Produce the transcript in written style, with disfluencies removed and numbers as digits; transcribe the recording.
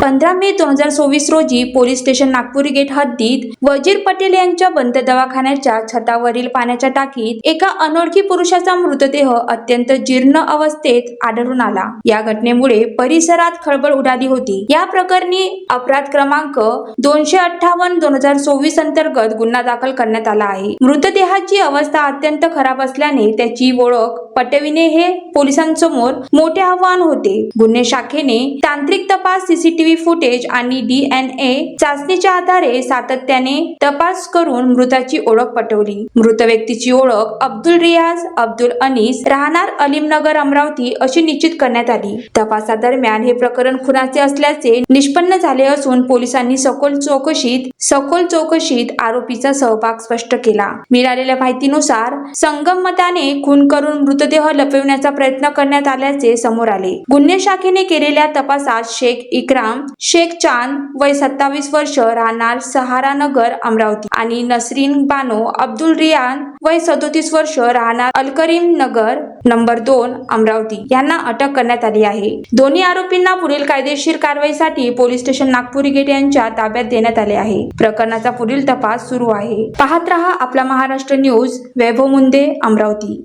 15 मे 2024 रोजी police station Nagpuri gate हद्दीत वजीर पटेल यांच्या बंद दवाखान्याच्या छतावरील पाण्याच्या टाकीत एका अनोळखी पुरुषाचा मृतदेह अत्यंत जीर्ण अवस्थेत आढळून आला। या घटनेमुळे परिसरात खळबळ उडाली होती। या प्रकरणी अपराध क्रमांक 258/2024 अंतर्गत गुन्हा दाखल करण्यात आला आहे। मृतदेहाची अवस्था अत्यंत खराब असल्याने त्याची ओळख पटविणे हे पोलिसांसमोर मोठे आव्हान होते। गुन्हे शाखेने तांत्रिक तपास, सीसीटीव्ही फुटेज आणि DNA चाचणीच्या आधारे सातत्याने तपास करून मृताची ओळख पटवली। मृत व्यक्तीची ओळख अब्दुल रियाज अब्दुल अनीस राहणार अलीमनगर अमरावती अशी निश्चित करण्यात आली। तपासादरम्यान हे प्रकरण खुनाचे असल्याचे निष्पन्न झाले असून पोलिसांनी सखोल चौकशीत आरोपीचा सहभाग स्पष्ट केला। मिळालेल्या माहितीनुसार संगमताने खून करून मृतदेह लपविण्याचा प्रयत्न करण्यात आल्याचे समोर आले। गुन्हे शाखेने केलेल्या तपासात शेख इक्राम शेख चांद वय 27 वर्ष राहणार सहारानगर अमरावती आणि नसरीन बानो अब्दुल रियान वय 37 वर्ष राहणार अलकरीम नगर नंबर 2 अमरावती यांना अटक करण्यात आली आहे। दोन्ही आरोपींना पुढील कायदेशीर कारवाईसाठी पोलीस स्टेशन नागपुरी गेट यांच्या ताब्यात देण्यात आले आहे। प्रकरणाचा पुढील तपास सुरू आहे। पाहत रहा आपला महाराष्ट्र न्यूज। वैभव मुंदे, अमरावती।